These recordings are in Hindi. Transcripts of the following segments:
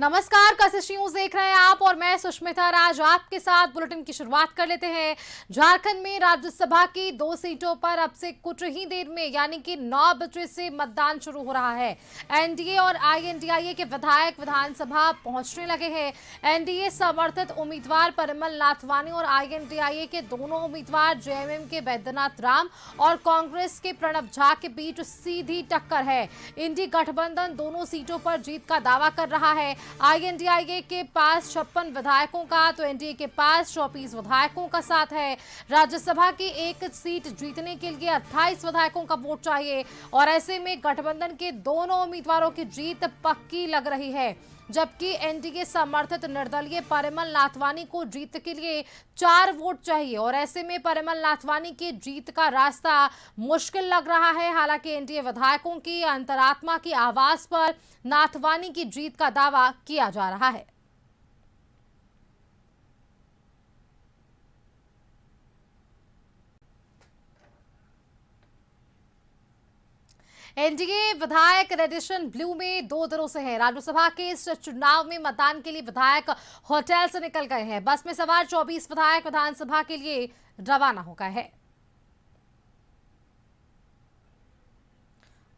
नमस्कार, कशिश न्यूज देख रहे हैं आप और मैं सुष्मिता राज आपके साथ बुलेटिन की शुरुआत कर लेते हैं। झारखंड में राज्यसभा की 2 सीटों पर अब से कुछ ही देर में यानी कि 9 बजे से मतदान शुरू हो रहा है। एनडीए और आईएनडीआईए के विधायक विधानसभा पहुंचने लगे हैं। एनडीए समर्थित उम्मीदवार परिमल नाथवानी और आईएनडीआईए के दोनों उम्मीदवार जेएमएम के वैद्यनाथ राम और कांग्रेस के प्रणब झा के बीच सीधी टक्कर है। इंडी गठबंधन दोनों सीटों पर जीत का दावा कर रहा है। आईएनडीआईए के पास 56 विधायकों का तो एनडीए के पास 24 विधायकों का साथ है। राज्यसभा की एक सीट जीतने के लिए 28 विधायकों का वोट चाहिए और ऐसे में गठबंधन के दोनों उम्मीदवारों की जीत पक्की लग रही है, जबकि एनडीए समर्थित निर्दलीय परिमल नाथवानी को जीत के लिए 4 वोट चाहिए और ऐसे में परिमल नाथवानी की जीत का रास्ता मुश्किल लग रहा है। हालांकि एनडीए विधायकों की अंतरात्मा की आवाज पर नाथवानी की जीत का दावा किया जा रहा है। एनडीए विधायक रेडिशन ब्लू में 2 दिनों से है। राज्यसभा के इस चुनाव में मतदान के लिए विधायक होटल से निकल गए हैं। बस में सवार 24 विधायक विधानसभा के लिए रवाना हो गए हैं।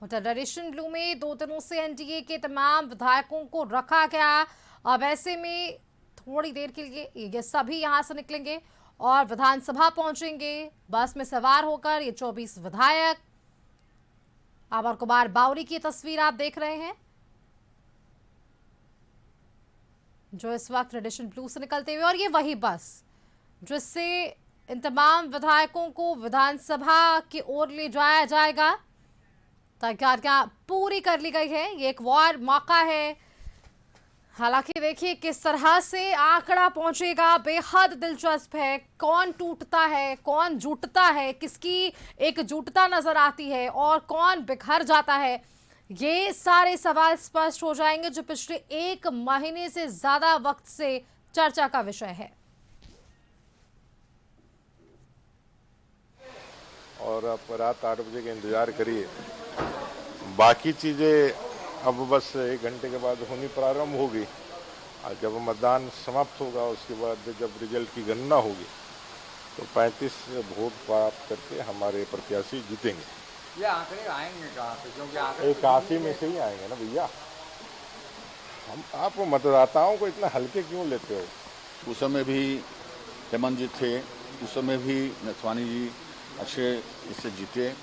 होटल रेडिशन ब्लू में 2 दिनों से एनडीए के तमाम विधायकों को रखा गया। अब ऐसे में थोड़ी देर के लिए ये सभी यहां से निकलेंगे और विधानसभा पहुंचेंगे। बस में सवार होकर ये 24 विधायक। आवर कुमार बावरी की तस्वीर आप देख रहे हैं, जो इस वक्त रेडिशन ब्लू से निकलते हुए, और ये वही बस जिससे इन तमाम विधायकों को विधानसभा की ओर ले जाया जाएगा। तैयारियां पूरी कर ली गई है। ये एक और मौका है। हालांकि देखिए किस तरह से आंकड़ा पहुंचेगा, बेहद दिलचस्प है। कौन टूटता है, कौन जुटता है, किसकी एकजुटता नजर आती है और कौन बिखर जाता है, ये सारे सवाल स्पष्ट हो जाएंगे, जो पिछले 1 महीने से ज्यादा वक्त से चर्चा का विषय है। और आप रात 8 बजे का इंतजार करिए। बाकी चीजें अब बस 1 घंटे के बाद होनी प्रारंभ होगी और जब मतदान समाप्त होगा उसके बाद जब रिजल्ट की गणना होगी तो 35 वोट प्राप्त करके हमारे प्रत्याशी जीतेंगे। ये आंकड़े आएंगे कहाँ से? क्योंकि 81 में से ही आएंगे ना भैया। हम आप मतदाताओं को इतना हल्के क्यों लेते हो? उस समय भी हेमंत जी थे, उस समय भी नथवानी जी अच्छे इससे जीते,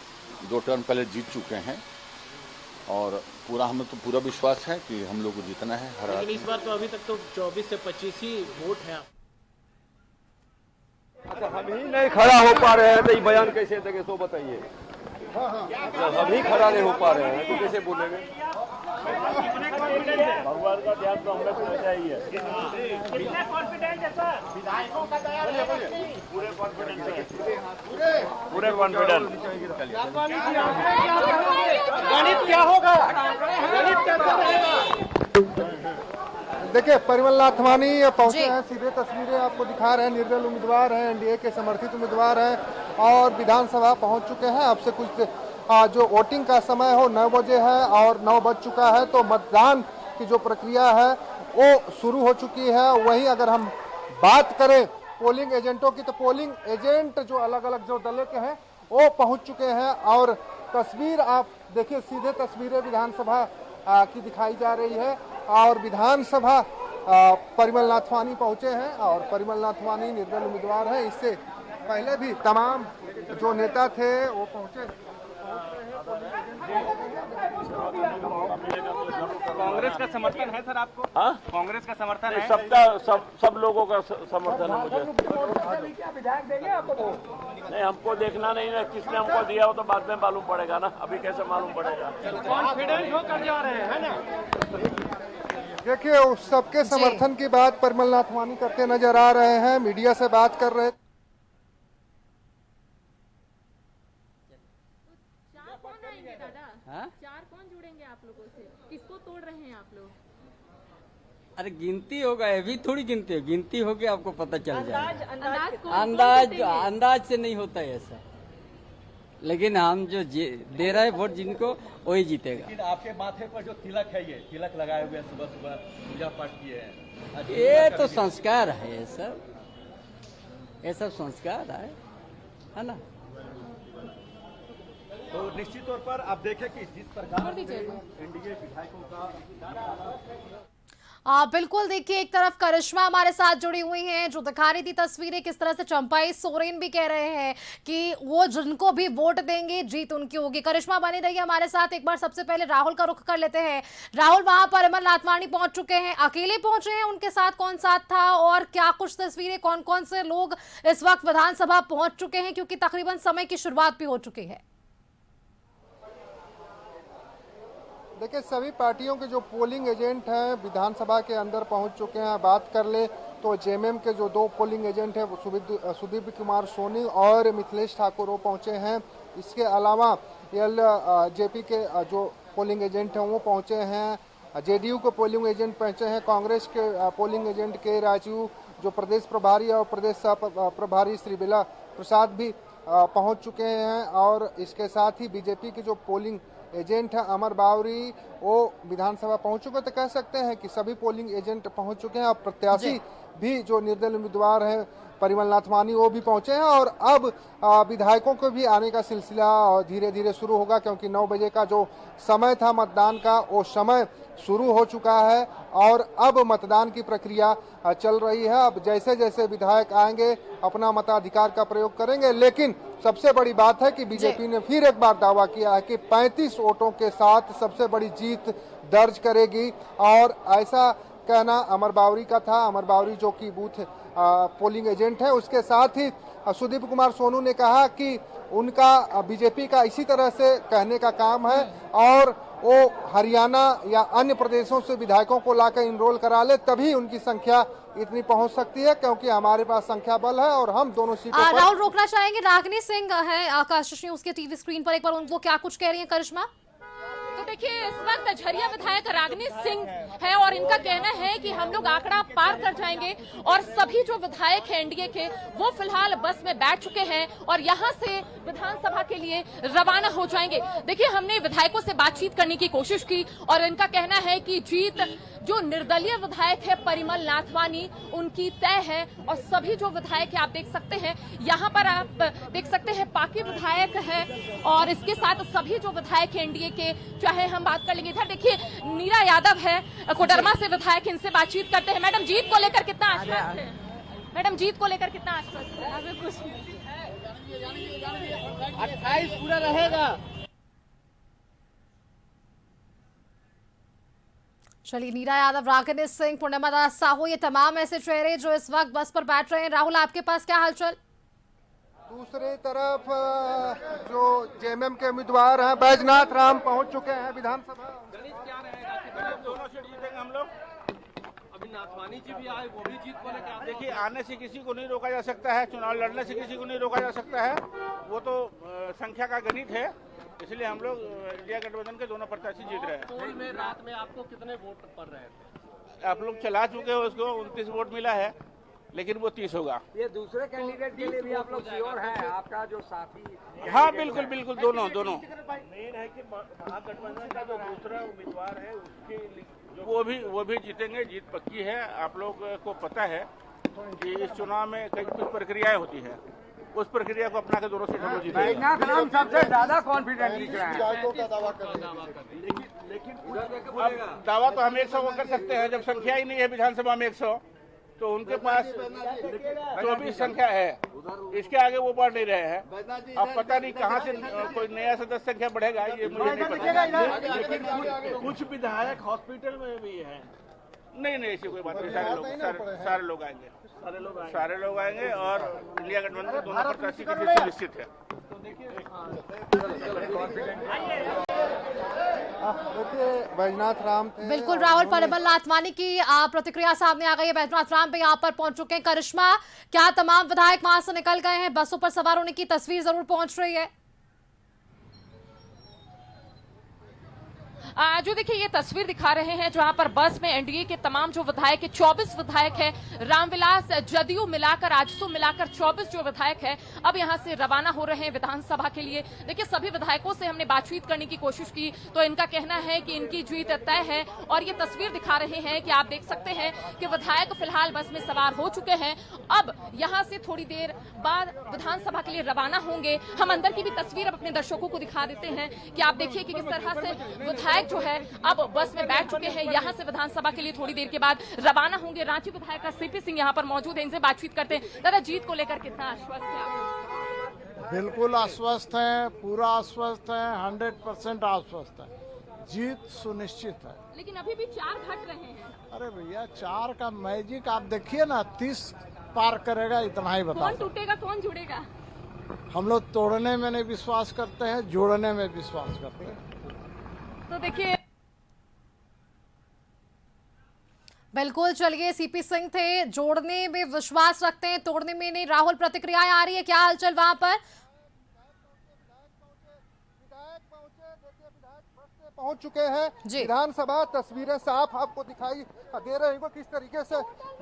2 टर्म पहले जीत चुके हैं और हमें तो पूरा विश्वास है कि हम लोग को जीतना है हर लेकिन इस बार तो अभी तक तो 24 से 25 ही वोट है। अच्छा, हम ही नहीं खड़ा हो पा रहे हैं तो ये बयान कैसे देंगे, सो बताइए। हम ही खड़ा नहीं हो पा रहे हैं तो कैसे बोलेंगे? भगवान का ध्यान तो हमें पहुंचा ही है। कितना कॉन्फिडेंस है सर? विधायकों का दया पूरे कॉन्फिडेंस है, पूरे कॉन्फिडेंस। गणित क्या होगा? गणित कैसा रहेगा? देखिए, परिमल नाथवानी पहुंचे हैं। सीधे तस्वीरें आपको दिखा रहे हैं। निर्दल उम्मीदवार हैं, एनडीए के समर्थित उम्मीदवार हैं और विधानसभा पहुंच चुके हैं। अब से कुछ जो वोटिंग का समय हो 9 बजे है और 9 बज चुका है, तो मतदान की जो प्रक्रिया है वो शुरू हो चुकी है। वहीं अगर हम बात करें पोलिंग एजेंटों की, तो पोलिंग एजेंट जो अलग अलग जो दलों के हैं वो पहुंच चुके हैं और तस्वीर आप देखिए, सीधे तस्वीरें विधानसभा की दिखाई जा रही है और विधानसभा परिमल नाथवानी पहुंचे हैं और परिमल नाथवानी निर्दल उम्मीदवार हैं। इससे पहले भी तमाम जो नेता थे वो पहुंचे। कांग्रेस का समर्थन है सर आपको? हाँ, कांग्रेस का समर्थन है? सब लोगों का समर्थन है मुझे। विधायक देंगे आपको? नहीं, हमको देखना नहीं ना, किसने हमको दिया हो तो बाद में मालूम पड़ेगा ना, अभी कैसे मालूम पड़ेगा? कॉन्फिडेंस होकर जा रहे हैं ना। देखिए, उस सबके समर्थन की बात परिमल नाथवानी करते नजर आ रहे हैं। मीडिया से बात कर रहे। हाँ? 4 कौन जुड़ेंगे आप लोगों से? किसको तोड़ रहे हैं आप लोग? अरे गिनती होगा, अभी थोड़ी गिनती हो, गिनती होगी आपको पता चल जाएगा। अंदाज अंदाज से नहीं होता है ऐसा। लेकिन हम जो दे रहे हैं वोट जिनको वही जीतेगा। लेकिन आपके माथे पर जो तिलक है, ये तिलक लगाए हुए सुबह सुबह पूजा पाठ किए हैं, ये तो संस्कार है, ये सब संस्कार है ना। तो निश्चित तौर पर आप देखें कि जिस प्रकार से एनडीए विधायकों का बिल्कुल, देखिए एक तरफ करिश्मा हमारे साथ जुड़ी हुई हैं जो दिखा रही थी तस्वीरें किस तरह से। चंपाई सोरेन भी कह रहे हैं कि वो जिनको भी वोट देंगे जीत उनकी होगी। करिश्मा बनी रही हमारे साथ। एक बार सबसे पहले राहुल का रुख कर लेते हैं। राहुल, वहां पर अमर लाथवानी पहुंच चुके हैं, अकेले पहुंचे हैं, उनके साथ कौन साथ था और क्या कुछ तस्वीरें, कौन कौन से लोग इस वक्त विधानसभा पहुंच चुके हैं, क्योंकि तकरीबन समय की शुरुआत भी हो चुकी है। देखिए, सभी पार्टियों के जो पोलिंग एजेंट हैं विधानसभा के अंदर पहुंच चुके हैं। बात कर ले तो जेएमएम के जो 2 पोलिंग एजेंट हैं वो सुदीप कुमार सोनी और मिथिलेश ठाकुर वो पहुंचे हैं। इसके अलावा जेपी के जो पोलिंग एजेंट हैं वो पहुंचे हैं। जेडीयू के पोलिंग एजेंट पहुंचे हैं। कांग्रेस के पोलिंग एजेंट के राजू जो प्रदेश प्रभारी और प्रदेश सह प्रभारी श्री बेला प्रसाद भी पहुंच चुके हैं। और इसके साथ ही बीजेपी के जो पोलिंग एजेंट है अमर बावरी वो विधानसभा पहुंच चुके। तो कह सकते हैं कि सभी पोलिंग एजेंट पहुंच चुके हैं। अब प्रत्याशी भी जो निर्दलीय उम्मीदवार हैं परिमल नाथवानी वो भी पहुंचे हैं। और अब विधायकों को भी आने का सिलसिला धीरे धीरे शुरू होगा, क्योंकि 9 बजे का जो समय था मतदान का वो समय शुरू हो चुका है और अब मतदान की प्रक्रिया चल रही है। अब जैसे जैसे विधायक आएंगे अपना मताधिकार का प्रयोग करेंगे। लेकिन सबसे बड़ी बात है कि बीजेपी ने फिर एक बार दावा किया है कि 35 वोटों के साथ सबसे बड़ी जीत दर्ज करेगी। और ऐसा कहना अमर बावरी का था। अमर बावरी जो कि बूथ पोलिंग एजेंट है, उसके साथ ही सुदीप कुमार सोनू ने कहा कि उनका बीजेपी का इसी तरह से कहने का काम है और वो हरियाणा या अन्य प्रदेशों से विधायकों को लाकर इनरोल करा ले, तभी उनकी संख्या इतनी पहुंच सकती है, क्योंकि हमारे पास संख्या बल है और हम दोनों सीटों पर। राहुल, रोकना चाहेंगे रागिनी सिंह है आकाश न्यूज के टीवी स्क्रीन पर, एक बार उनको क्या कुछ कह रही है करिश्मा। तो देखिए, इस वक्त झरिया विधायक रागिनी सिंह है और इनका कहना है कि हम लोग आंकड़ा पार कर जाएंगे और सभी जो विधायक हैं एनडीए के वो फिलहाल बस में बैठ चुके हैं और यहां से विधानसभा के लिए रवाना हो जाएंगे। देखिए, हमने विधायकों से बातचीत करने की कोशिश की और इनका कहना है कि जीत जो निर्दलीय विधायक है परिमल नाथवानी उनकी तय है। और सभी जो विधायक है आप देख सकते हैं, यहाँ पर आप देख सकते हैं पाकी विधायक है और इसके साथ सभी जो विधायक है एनडीए के, चाहे हम बात कर लेंगे इधर देखिए नीरा यादव है कोडरमा से विधायक, इनसे बातचीत करते हैं। मैडम, जीत को लेकर कितना आश्वस्त है? मैडम, जीत को लेकर कितना आश्वस्त है? अभी कुछ 28 पूरा रहेगा। चलिए, नीरा यादव, रागिनी सिंह, पूर्णिमा दास साहू, ये तमाम ऐसे चेहरे जो इस वक्त बस पर बैठ रहे हैं। राहुल, आपके पास क्या हालचाल? दूसरी तरफ जो जेएमएम के उम्मीदवार हैं बैजनाथ राम पहुंच चुके हैं विधानसभा। दोनों सीट जीतेंगे हम लोग। अभी नाथवानी जी भी आए, वो भी जीत को लेकर। देखिए, आने से किसी को नहीं रोका जा सकता है, चुनाव लड़ने से किसी को नहीं रोका जा सकता है, वो तो संख्या का गणित है। इसलिए हम लोग इंडिया गठबंधन के दोनों प्रत्याशी जीत रहे हैं। पोल में रात में आपको कितने वोट पड़ रहे थे? आप लोग चला चुके हो, उसको 29 वोट मिला है, लेकिन वो 30 होगा। ये दूसरे कैंडिडेट के लिए भी आप लोग श्योर हैं? आपका जो साथी। हाँ, बिल्कुल बिल्कुल, दोनों। मेन है कि महागठबंधन का जो दूसरा उम्मीदवार है उसके वो भी जीतेंगे, जीत पक्की है। आप लोग को पता है कि इस चुनाव में कई कुछ प्रक्रियाएं होती है, उस प्रक्रिया को अपना के दोनों सीट हम लोग जीतेंगे। बैजनाथ राम सबसे ज्यादा कॉन्फिडेंट दिख रहा है। अब दावा तो हम 100 कर सकते हैं, जब संख्या ही नहीं है विधानसभा में 100, तो उनके पास 24 संख्या है, इसके आगे वो बढ़ नहीं रहे हैं। अब पता नहीं कहाँ से कोई नया सदस्य संख्या बढ़ेगा, ये मुझे नहीं पता। लेकिन कुछ विधायक हॉस्पिटल में भी हैं। नहीं, ऐसी कोई बात नहीं। सारे लोग आएंगे, सारे लोग आएंगे और इंडिया गठबंधन के दोनों प्रत्याशी की जीत निश्चित है। देखिए, बैजनाथ राम थे। बिल्कुल राहुल, परिमल नाथवानी की प्रतिक्रिया सामने आ गई है। बैजनाथ राम भी यहाँ पर पहुंच चुके हैं। करिश्मा, क्या तमाम विधायक वहां से निकल गए हैं? बसों पर सवार होने की तस्वीर जरूर पहुंच रही है। जो देखिए ये तस्वीर दिखा रहे हैं जहां पर बस में एनडीए के तमाम जो विधायक है, 24 विधायक है, रामविलास, जदयू मिलाकर, आजसू मिलाकर 24 जो विधायक है अब यहां से रवाना हो रहे हैं विधानसभा के लिए। देखिए सभी विधायकों से हमने बातचीत करने की कोशिश की तो इनका कहना है कि इनकी जीत तय है और ये तस्वीर दिखा रहे हैं कि आप देख सकते हैं कि विधायक फिलहाल बस में सवार हो चुके हैं। अब यहां से थोड़ी देर बाद विधानसभा के लिए रवाना होंगे। हम अंदर की भी तस्वीर अब अपने दर्शकों को दिखा देते हैं कि आप देखिए कि किस तरह से विधायक जो है अब बस में बैठ चुके हैं। यहां से विधानसभा के लिए थोड़ी देर के बाद रवाना होंगे। रांची विधायक सीपी सिंह यहां पर मौजूद है, इनसे बातचीत करते हैं। दादा जीत को लेकर कितना आश्वस्त है आप? बिल्कुल आश्वस्त है, पूरा आश्वस्त है, 100% आश्वस्त है, जीत सुनिश्चित है। लेकिन अभी भी 4 घट रहे हैं। अरे भैया 4 का मैजिक आप देखिए ना, 30 पार करेगा, इतना ही बता। कौन टूटेगा कौन जुड़ेगा? हम लोग तोड़ने में नहीं विश्वास करते हैं, जोड़ने में विश्वास करते हैं। तो देखिए बिल्कुल, चलिए सीपी सिंह थे, जोड़ने में विश्वास रखते हैं, तोड़ने में नहीं। राहुल, प्रतिक्रियाएं आ रही है, क्या हालचाल वहां पर? पहुंच चुके हैं विधानसभा। तस्वीरें साफ आपको दिखाई दे रही हैं किस तरीके से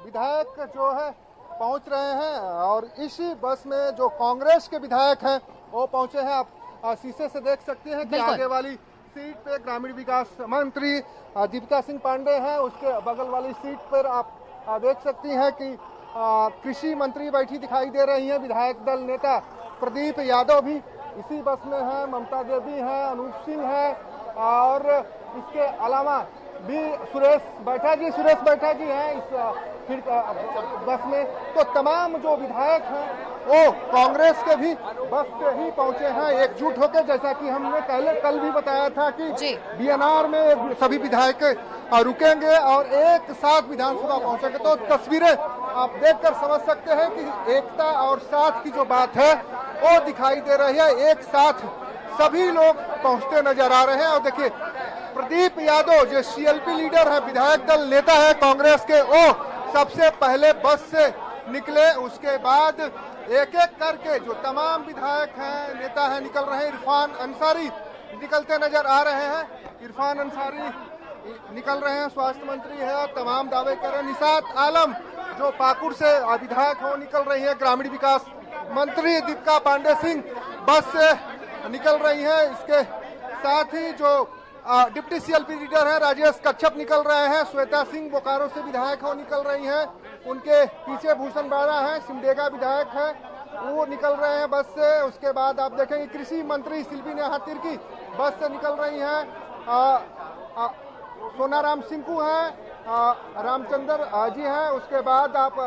विधायक जो है पहुंच रहे हैं और इसी बस में जो कांग्रेस के विधायक हैं वो पहुंचे हैं। आप शीशे से देख सकते हैं कि आगे वाली सीट पे ग्रामीण विकास मंत्री दीपिका सिंह पांडे हैं, उसके बगल वाली सीट पर आप देख सकती हैं कि कृषि मंत्री बैठी दिखाई दे रही हैं। विधायक दल नेता प्रदीप यादव भी इसी बस में है, ममता देवी हैं, अनूप सिंह है और इसके अलावा भी सुरेश बैठा जी हैं इस फिर बस में। तो तमाम जो विधायक हैं वो कांग्रेस के भी बस से ही पहुंचे हैं एकजुट होकर, जैसा कि हमने कल भी बताया था कि बीएनआर में सभी विधायक रुकेंगे और एक साथ विधानसभा पहुंचेंगे। तो तस्वीरें आप देखकर समझ सकते हैं कि एकता और साथ की जो बात है वो दिखाई दे रही है। एक साथ सभी लोग पहुंचते नजर आ रहे हैं। और देखिए प्रदीप यादव जो सीएलपी लीडर है, विधायक दल नेता है कांग्रेस के, वो सबसे पहले बस से निकले। उसके बाद एक एक करके जो तमाम विधायक हैं, नेता हैं, निकल रहे हैं। इरफान अंसारी निकलते नजर आ रहे हैं, इरफान अंसारी निकल रहे हैं, स्वास्थ्य मंत्री है, तमाम दावे कर रहे हैं। निशात आलम जो पाकुड़ से विधायक हो निकल रही है। ग्रामीण विकास मंत्री दीपिका पांडे सिंह बस से निकल रही है। इसके साथ ही जो डिप्टी सीएलपी लीडर है राजेश कच्छप निकल रहे हैं। श्वेता सिंह बोकारो से विधायक हो निकल रही हैं। उनके पीछे भूषण बाड़ा है, सिमडेगा विधायक है, वो निकल रहे हैं बस से। उसके बाद आप देखेंगे कृषि मंत्री शिल्पी नेहा तिर्की बस से निकल रही हैं। सोनाराम सिंकू हैं, रामचंद्र जी हैं। उसके बाद आप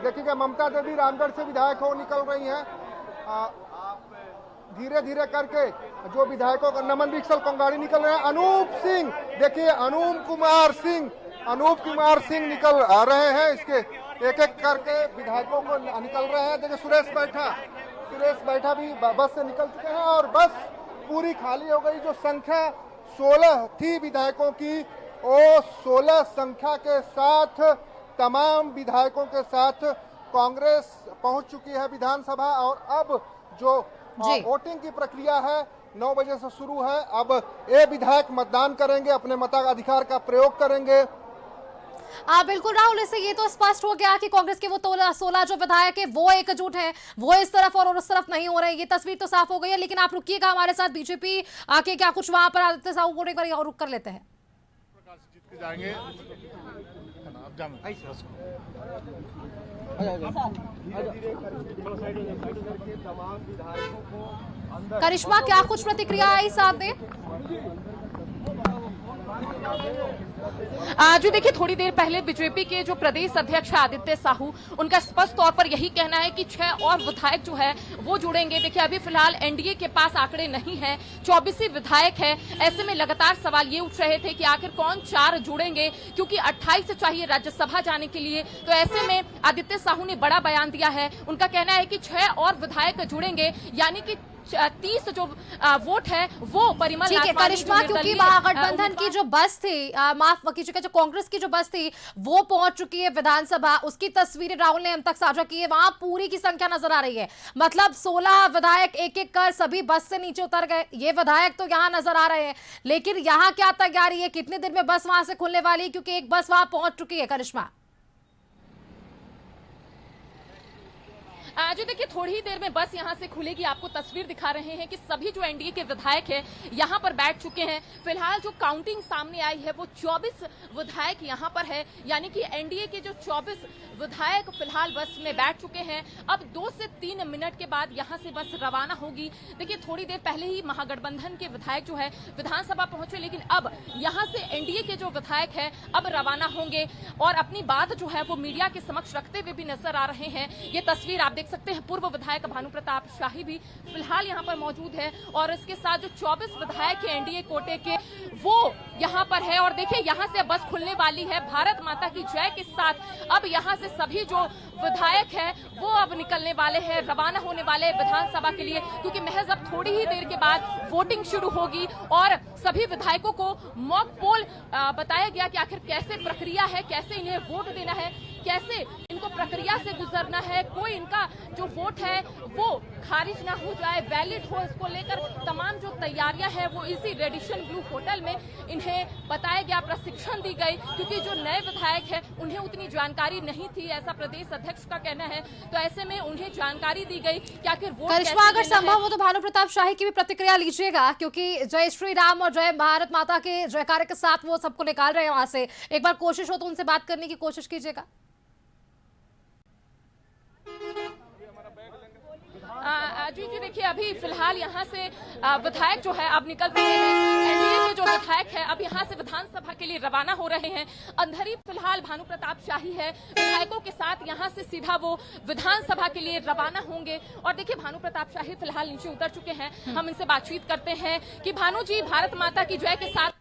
देखिएगा ममता देवी रामगढ़ से विधायक हो निकल रही हैं। धीरे धीरे करके जो विधायकों का नमन विक्सल कोंगाड़ी निकल रहे हैं। अनूप सिंह, देखिए अनूप कुमार सिंह निकल आ रहे हैं। इसके एक एक करके विधायकों को निकल रहे हैं। देखिए सुरेश बैठा भी बस से निकल चुके हैं और बस पूरी खाली हो गई। जो संख्या 16 थी विधायकों की, वो 16 संख्या के साथ तमाम विधायकों के साथ कांग्रेस पहुंच चुकी है विधानसभा। और अब जो वोटिंग की प्रक्रिया है 9 बजे से शुरू है। अब ये विधायक मतदान करेंगे, अपने मताधिकार का प्रयोग करेंगे। बिल्कुल राहुल, इससे ये तो स्पष्ट हो गया कि कांग्रेस के वो 16 जो विधायक है वो एकजुट है, वो इस तरफ और उस तरफ नहीं हो रहे। ये तस्वीर तो साफ हो गई है। लेकिन आप रुकिएगा हमारे साथ, बीजेपी आके क्या कुछ वहां पर आदित्य साहू को लेकर और रुक कर लेते हैं। करिश्मा, क्या कुछ प्रतिक्रिया आई सामने? जो देखिए थोड़ी देर पहले बीजेपी के जो प्रदेश अध्यक्ष है आदित्य साहू, उनका स्पष्ट तौर पर यही कहना है कि 6 और विधायक जो है वो जुड़ेंगे। देखिए अभी फिलहाल एनडीए के पास आंकड़े नहीं है, 24 ही विधायक है। ऐसे में लगातार सवाल ये उठ रहे थे कि आखिर कौन 4 जुड़ेंगे, क्योंकि 28 चाहिए राज्यसभा जाने के लिए। तो ऐसे में आदित्य साहू ने बड़ा बयान दिया है। उनका कहना है कि 6 और विधायक जुड़ेंगे, यानी कि 30 जो वोट है वो परिमल ठीक है नाथवानी करिश्मा, जो क्योंकि निर्दलीय, महागठबंधन की उम्मीदवार- जो बस थी, माफ कीजिएगा, जो कांग्रेस की जो बस थी वो पहुंच चुकी है विधानसभा, उसकी तस्वीरें राहुल ने हम तक साझा की है, वहां पूरी की संख्या नजर आ रही है। मतलब 16 विधायक एक एक कर सभी बस से नीचे उतर गए। ये विधायक तो यहाँ नजर आ रहे हैं, लेकिन यहाँ क्या तैयारी है, कितने देर में बस वहां से खुलने वाली है, क्योंकि एक बस वहां पहुंच चुकी है करिश्मा। जो देखिए थोड़ी ही देर में बस यहां से खुलेगी। आपको तस्वीर दिखा रहे हैं कि सभी जो एनडीए के विधायक हैं यहां पर बैठ चुके हैं। फिलहाल जो काउंटिंग सामने आई है वो 24 विधायक यहां पर है, यानी कि एनडीए के जो 24 विधायक फिलहाल बस में बैठ चुके हैं। अब 2 से 3 मिनट के बाद यहां से बस रवाना होगी। देखिए थोड़ी देर पहले ही महागठबंधन के विधायक जो है विधानसभा पहुंचे, लेकिन अब यहां से एनडीए के जो विधायक है अब रवाना होंगे और अपनी बात जो है वो मीडिया के समक्ष रखते हुए भी नजर आ रहे हैं। ये तस्वीर आप देख सकते हैं, पूर्व विधायक भानु प्रताप शाही भी फिलहाल यहां पर मौजूद है और इसके साथ जो 24 विधायक है एनडीए कोटे के वो यहां पर है। और देखिए यहां से बस खुलने वाली है भारत माता की जय के साथ। अब यहां से सभी जो विधायक है वो अब निकलने वाले हैं, रवाना होने वाले हैं विधानसभा के लिए, क्योंकि महज अब थोड़ी ही देर के बाद वोटिंग शुरू होगी और सभी विधायकों को मॉक पोल बताया गया कि आखिर कैसे प्रक्रिया है, कैसे इन्हें वोट देना है, कैसे इनको प्रक्रिया से गुजरना है, कोई इनका जो वोट है वो खारिज ना हो जाए, वैलिड हो। इसको लेकर तमाम जो तैयारियां हैं वो इसी रेडिशन ब्लू होटल में इन्हें बताया गया, प्रशिक्षण दी गई, क्योंकि जो नए विधायक हैं उन्हें उतनी जानकारी नहीं थी, ऐसा प्रदेश अध्यक्ष का कहना है। तो ऐसे में उन्हें जानकारी दी गई कि आखिर वोट करिश्मा, अगर संभव हो तो भानु प्रताप शाही की भी प्रतिक्रिया लीजिएगा, क्योंकि जय श्री राम और जय भारत माता के जयकारे के साथ वो सबको निकाल रहे हैं वहां से। एक बार कोशिश हो तो उनसे बात करने की कोशिश कीजिएगा। जी देखिए अभी फिलहाल यहाँ से विधायक जो है अब निकल रहे हैं। एनडीए के जो विधायक है अब यहाँ से विधानसभा के लिए रवाना हो रहे हैं। अंदर ही फिलहाल भानु प्रताप शाही है, विधायकों के साथ यहाँ से सीधा वो विधानसभा के लिए रवाना होंगे। और देखिए भानु प्रताप शाही फिलहाल नीचे उतर चुके हैं, हम इनसे बातचीत करते हैं कि भानु जी, भारत माता की जय के साथ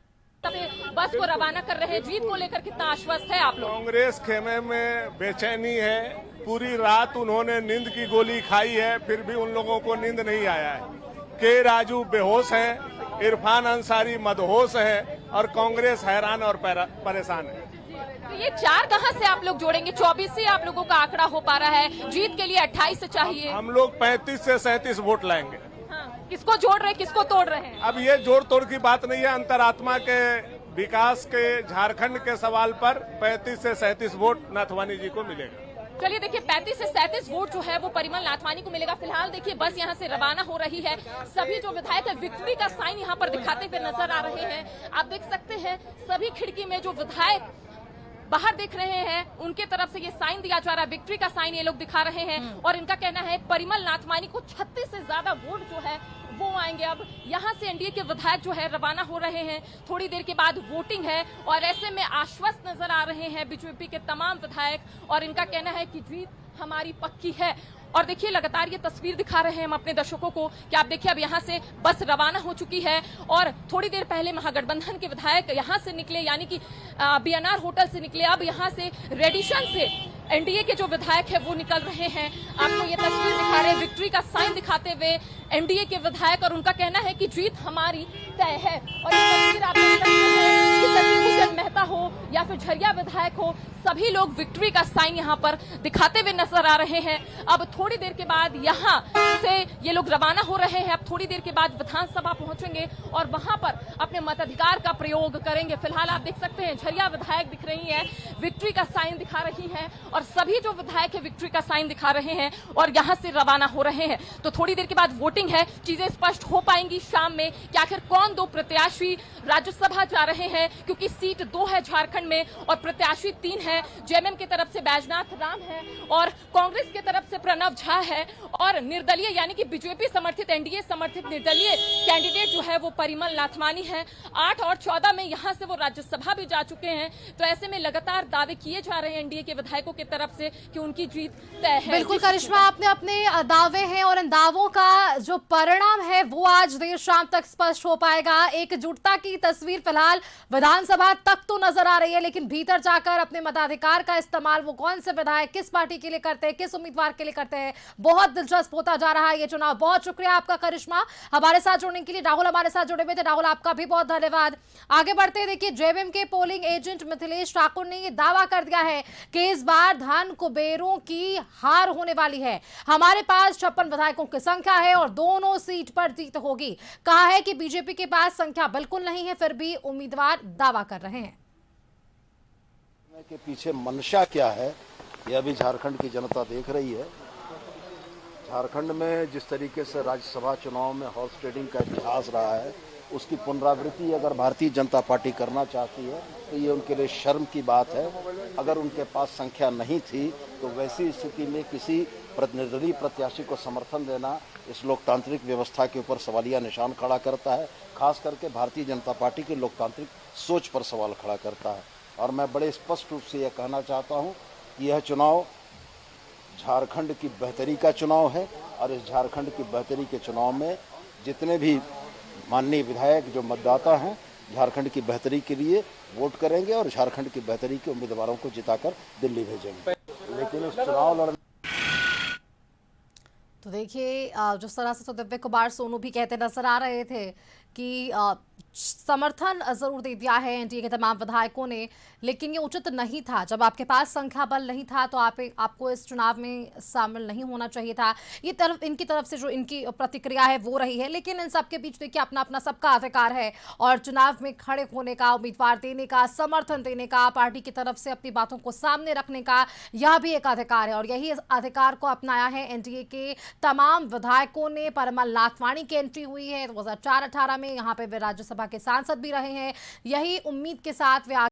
बस को रवाना कर रहे हैं, जीत को लेकर कितना आश्वस्त है आप लोग? कांग्रेस खेमे में बेचैनी है, पूरी रात उन्होंने नींद की गोली खाई है, फिर भी उन लोगों को नींद नहीं आया है। के राजू बेहोश है, इरफान अंसारी मदहोश है और कांग्रेस हैरान और परेशान है। तो ये 4 कहां से आप लोग जोड़ेंगे? 24 से आप लोगों का आंकड़ा हो पा रहा है, जीत के लिए 28 चाहिए। हम लोग 35 से 37 वोट लाएंगे। किसको जोड़ रहे हैं, किसको तोड़ रहे हैं? अब ये जोड़ तोड़ की बात नहीं है, अंतरात्मा के विकास के झारखंड के सवाल पर 35 से 37 वोट नाथवानी जी को मिलेगा। चलिए देखिए 35 से 37 वोट जो है वो परिमल नाथवानी को मिलेगा। फिलहाल देखिए बस यहाँ से रवाना हो रही है, सभी जो विधायक है विक्ट्री का साइन यहाँ पर दिखाते हुए नजर आ रहे हैं। आप देख सकते हैं सभी खिड़की में जो विधायक बाहर देख रहे हैं उनके तरफ से ये साइन दिया जा रहा है, विक्ट्री का साइन ये लोग दिखा रहे हैं। और इनका कहना है परिमल नाथवानी को 36 से ज्यादा वोट जो है वो आएंगे। अब यहाँ से एनडीए के विधायक जो है रवाना हो रहे हैं, थोड़ी देर के बाद वोटिंग है और ऐसे में आश्वस्त नजर आ रहे हैं बीजेपी के तमाम विधायक और इनका कहना है कि जीत हमारी पक्की है। और देखिए लगातार ये तस्वीर दिखा रहे हैं हम अपने दर्शकों को कि आप देखिए अब यहाँ से बस रवाना हो चुकी है और थोड़ी देर पहले महागठबंधन के विधायक यहाँ से निकले, यानी कि बीएनआर होटल से निकले। अब यहाँ से रेडिशन से एनडीए के जो विधायक है वो निकल रहे हैं। आपको ये तस्वीर दिखा रहे हैं विक्ट्री का साइन दिखाते हुए एनडीए के विधायक और उनका कहना है कि जीत हमारी तय है। और ये तस्वीर आप देख सकते हैं कि सचिन मेहता हो या फिर झरिया विधायक हो, सभी लोग विक्ट्री का साइन यहाँ पर दिखाते हुए नजर आ रहे हैं। अब थोड़ी देर के बाद यहाँ से ये लोग रवाना हो रहे हैं, अब थोड़ी देर के बाद विधानसभा पहुंचेंगे और वहां पर अपने मताधिकार का प्रयोग करेंगे। फिलहाल आप देख सकते हैं झरिया विधायक दिख रही है, विक्ट्री का साइन दिखा रही है और सभी जो विधायक है विक्ट्री का साइन दिखा रहे हैं और यहाँ से रवाना हो रहे हैं। तो थोड़ी देर के बाद वोटिंग है, चीजें स्पष्ट हो पाएंगी शाम में कि आखिर कौन 2 प्रत्याशी राज्यसभा जा रहे हैं, क्योंकि सीट 2 है झारखंड में और प्रत्याशी 3 है। जेएमएम की तरफ से बैजनाथ राम है और कांग्रेस की तरफ से प्रणव झा है और निर्दलीय यानी कि बीजेपी समर्थित एनडीए समर्थित निर्दलीय कैंडिडेट जो है वो परिमल नाथवानी है। 8 और 14 में यहाँ से वो राज्यसभा भी जा चुके हैं। तो ऐसे में लगातार दावे किए जा रहे हैं एनडीए के विधायकों की तरफ से कि उनकी जीत तय है। बिल्कुल करिश्मा, आपने अपने दावे हैं और इन दावों का जो परिणाम है वो आज देर शाम तक स्पष्ट हो पाएगा। एकजुटता की तस्वीर फिलहाल विधानसभा तक तो नजर आ रही है, लेकिन भीतर जाकर अपने मताधिकार का इस्तेमाल वो कौन से विधायक किस पार्टी के लिए करते हैं, किस उम्मीदवार के लिए करते हैं, बहुत दिलचस्प होता जा रहा है ये चुनाव। बहुत शुक्रिया आपका करिश्मा, हमारे साथ जुड़ने के लिए। राहुल हमारे साथ जुड़े हुए थे, राहुल आपका भी बहुत धन्यवाद। आगे बढ़ते देखिए, जेवीएम के पोलिंग एजेंट मिथिलेश ठाकुर ने ये दावा कर दिया है कि इस बार धन कुबेरों की हार होने वाली है। हमारे पास 56 विधायकों की संख्या है और दोनों सीट पर जीत होगी। कहा है कि बीजेपी के पास संख्या बिल्कुल नहीं है, फिर भी उम्मीदवार दावा कर रहे हैं। के पीछे मंशा क्या है यह अभी झारखंड की जनता देख रही है। झारखंड में जिस तरीके से राज्यसभा चुनाव में हॉर्स ट्रेडिंग का इतिहास रहा है, उसकी पुनरावृत्ति अगर भारतीय जनता पार्टी करना चाहती है तो ये उनके लिए शर्म की बात है। अगर उनके पास संख्या नहीं थी तो वैसी स्थिति में किसी निर्दलीय प्रत्याशी को समर्थन देना इस लोकतांत्रिक व्यवस्था के ऊपर सवालिया निशान खड़ा करता है, खास करके भारतीय जनता पार्टी की लोकतांत्रिक सोच पर सवाल खड़ा करता है। और मैं बड़े स्पष्ट रूप से यह कहना चाहता हूं कि यह चुनाव झारखंड की बेहतरी का चुनाव है और इस झारखंड की बेहतरी के चुनाव में जितने भी माननीय विधायक जो मतदाता हैं झारखंड की बेहतरी के लिए वोट करेंगे और झारखंड की बेहतरी के उम्मीदवारों को जिताकर दिल्ली भेजेंगे। लेकिन इस चुनाव लड़ने तो देखिए, जिस तरह से तो दिव्य कुमार सोनू भी कहते नजर आ रहे थे कि समर्थन जरूर दे दिया है एनडीए के तमाम विधायकों ने, लेकिन ये उचित नहीं था। जब आपके पास संख्या बल नहीं था तो आपको इस चुनाव में शामिल नहीं होना चाहिए था। ये इनकी तरफ से जो इनकी प्रतिक्रिया है वो रही है, लेकिन इन सब के बीच देखिए अपना अपना सबका अधिकार है और चुनाव में खड़े होने का, उम्मीदवार देने का, समर्थन देने का, पार्टी की तरफ से अपनी बातों को सामने रखने का, यह भी एक अधिकार है। और यही अधिकार को अपनाया है एनडीए के तमाम विधायकों ने। परिमल नाथवाणी की एंट्री हुई है 2004-18 में, यहाँ पे वे राज्यसभा के सांसद भी रहे हैं। यही उम्मीद के साथ वे